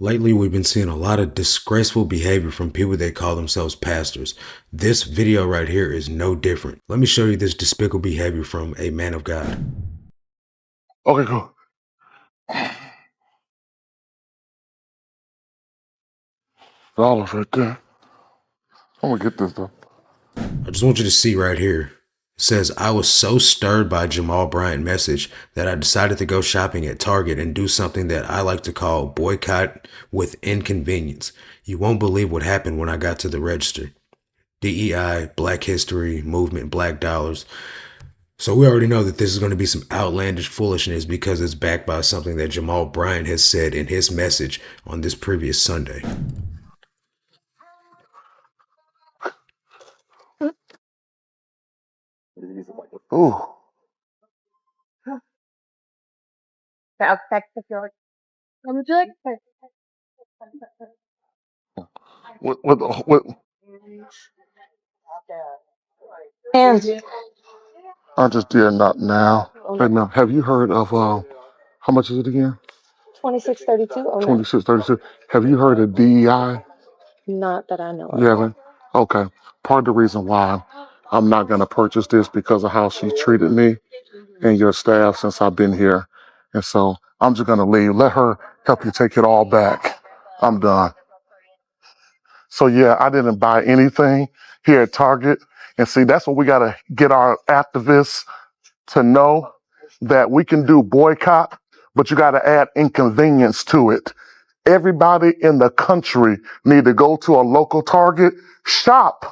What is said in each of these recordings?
Lately, we've been seeing a lot of disgraceful behavior from people that call themselves pastors. This video right here is no different. Let me show you this despicable behavior from a man of God. Okay, cool. Dollars right there. I'm gonna get this though. I just want you to see right here. It says, I was so stirred by Jamal Bryant message that I decided to go shopping at Target and do something that I like to call boycott with inconvenience. You won't believe what happened when I got to the register. DEI, Black History, Movement, Black Dollars. So we already know that this is going to be some outlandish foolishness because it's backed by something that Jamal Bryant has said in his message on this previous Sunday. Ooh. What Hands. I just did not now. Hey now, have you heard of how much is it again? 2632. Oh, no. 2632. Have you heard of DEI? Not that I know You of. haven't? Okay. Part of the reason why I'm not gonna purchase this because of how she treated me and your staff since I've been here. And so I'm just gonna leave. Let her help you take it all back. I'm done. So yeah, I didn't buy anything here at Target. And see, that's what we gotta get our activists to know, that we can do boycott, but you gotta add inconvenience to it. Everybody in the country need to go to a local Target, shop,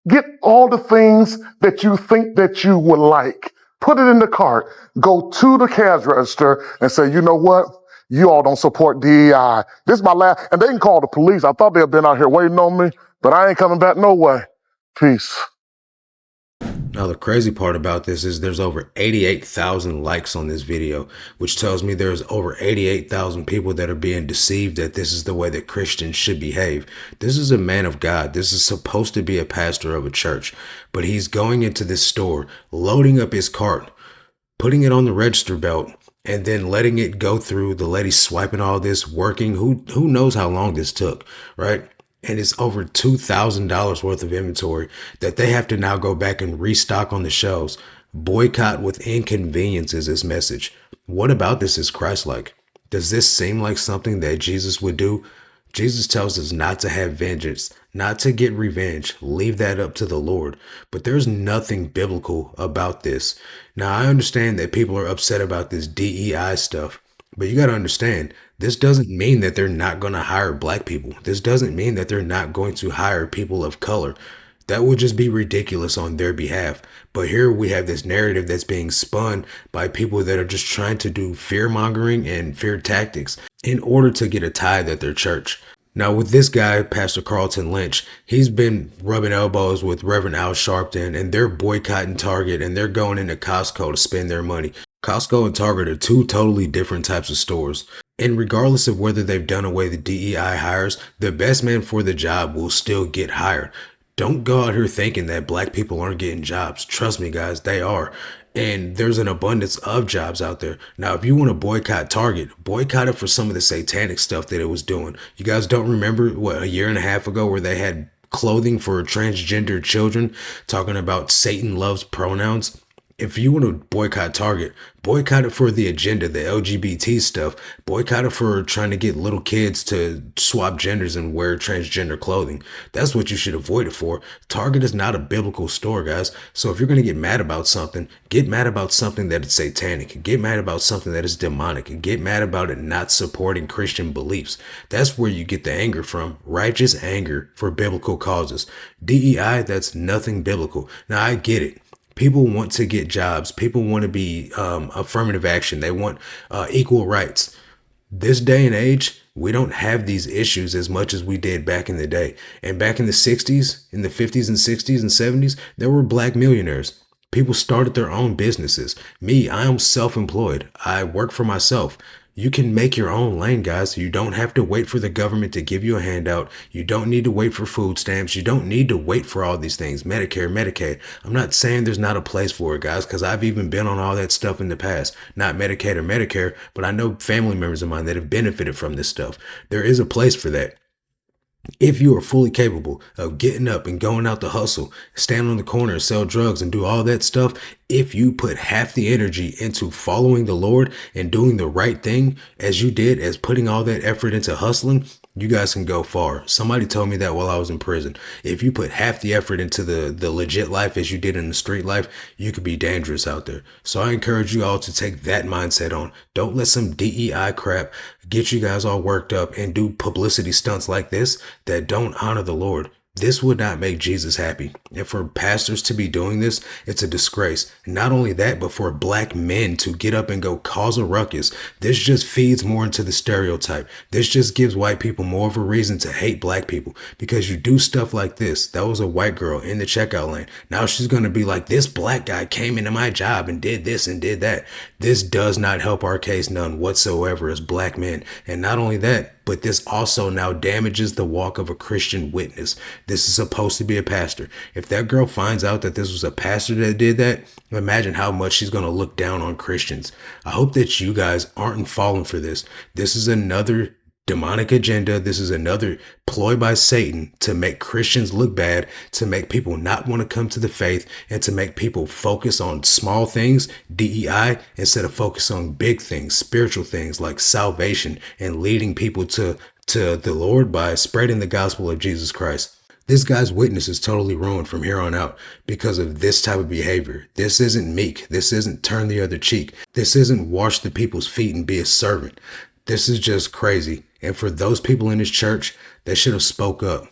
get all the things that you think that you would like, put it in the cart, go to the cash register and say, you know what? You all don't support DEI. This is my last, and they can call the police. I thought they'd been out here waiting on me, but I ain't coming back no way. Peace. Now, the crazy part about this is there's over 88,000 likes on this video, which tells me there's over 88,000 people that are being deceived that this is the way that Christians should behave. This is a man of God. This is supposed to be a pastor of a church, but he's going into this store, loading up his cart, putting it on the register belt, and then letting it go through, the lady swiping all this, working. Who knows how long this took, right? And it's over $2,000 worth of inventory that they have to now go back and restock on the shelves. Boycott with inconvenience is his message. What about this is Christ-like? Does this seem like something that Jesus would do? Jesus tells us not to have vengeance, not to get revenge. Leave that up to the Lord. But there's nothing biblical about this. Now, I understand that people are upset about this DEI stuff, but you got to understand, this doesn't mean that they're not going to hire black people. This doesn't mean that they're not going to hire people of color. That would just be ridiculous on their behalf. But here we have this narrative that's being spun by people that are just trying to do fear mongering and fear tactics in order to get a tithe at their church. Now, with this guy, Pastor Carlton Lynch, he's been rubbing elbows with Reverend Al Sharpton, and they're boycotting Target, and they're going into Costco to spend their money. Costco and Target are two totally different types of stores. And regardless of whether they've done away the DEI hires, the best man for the job will still get hired. Don't go out here thinking that black people aren't getting jobs. Trust me, guys, they are. And there's an abundance of jobs out there. Now, if you want to boycott Target, boycott it for some of the satanic stuff that it was doing. You guys don't remember, what, a year and a half ago where they had clothing for transgender children talking about Satan loves pronouns? If you want to boycott Target, boycott it for the agenda, the LGBT stuff. Boycott it for trying to get little kids to swap genders and wear transgender clothing. That's what you should avoid it for. Target is not a biblical store, guys. So if you're going to get mad about something that is satanic. Get mad about something that is demonic. Get mad about it not supporting Christian beliefs. That's where you get the anger from. Righteous anger for biblical causes. DEI, that's nothing biblical. Now, I get it. People want to get jobs. People want to be affirmative action. They want equal rights. This day and age, we don't have these issues as much as we did back in the day. And back in the 60s, in the 50s and 60s and 70s, there were black millionaires. People started their own businesses. Me, I am self-employed. I work for myself. You can make your own lane, guys. You don't have to wait for the government to give you a handout. You don't need to wait for food stamps. You don't need to wait for all these things. Medicare, Medicaid. I'm not saying there's not a place for it, guys, because I've even been on all that stuff in the past. Not Medicaid or Medicare, but I know family members of mine that have benefited from this stuff. There is a place for that. If you are fully capable of getting up and going out to hustle, stand on the corner and sell drugs and do all that stuff, if you put half the energy into following the Lord and doing the right thing as you did as putting all that effort into hustling, you guys can go far. Somebody told me that while I was in prison. If you put half the effort into the legit life as you did in the street life, you could be dangerous out there. So I encourage you all to take that mindset on. Don't let some DEI crap get you guys all worked up and do publicity stunts like this that don't honor the Lord. This would not make Jesus happy. And for pastors to be doing this, it's a disgrace. Not only that, but for black men to get up and go cause a ruckus, this just feeds more into the stereotype. This just gives white people more of a reason to hate black people because you do stuff like this. That was a white girl in the checkout lane. Now she's going to be like, this black guy came into my job and did this and did that. This does not help our case none whatsoever as black men. And not only that, but this also now damages the walk of a Christian witness. This is supposed to be a pastor. If that girl finds out that this was a pastor that did that, imagine how much she's going to look down on Christians. I hope that you guys aren't falling for this. This is another demonic agenda. This is another ploy by Satan to make Christians look bad, to make people not want to come to the faith, and to make people focus on small things, DEI, instead of focus on big things, spiritual things like salvation and leading people to the Lord by spreading the gospel of Jesus Christ. This guy's witness is totally ruined from here on out because of this type of behavior. This isn't meek. This isn't turn the other cheek. This isn't wash the people's feet and be a servant. This is just crazy. And for those people in his church that should have spoke up,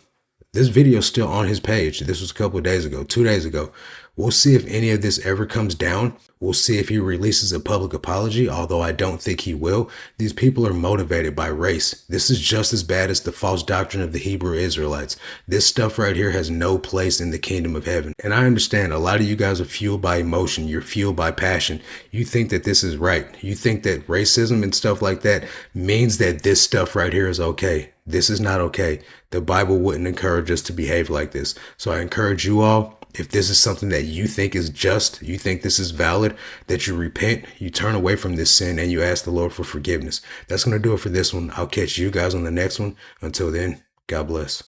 this video is still on his page. This was a couple of days ago, 2 days ago. We'll see if any of this ever comes down. We'll see if he releases a public apology, although I don't think he will. These people are motivated by race. This is just as bad as the false doctrine of the Hebrew Israelites. This stuff right here has no place in the kingdom of heaven. And I understand a lot of you guys are fueled by emotion. You're fueled by passion. You think that this is right. You think that racism and stuff like that means that this stuff right here is okay. This is not okay. The Bible wouldn't encourage us to behave like this. So I encourage you all, if this is something that you think is just, you think this is valid, that you repent, you turn away from this sin, and you ask the Lord for forgiveness. That's going to do it for this one. I'll catch you guys on the next one. Until then, God bless.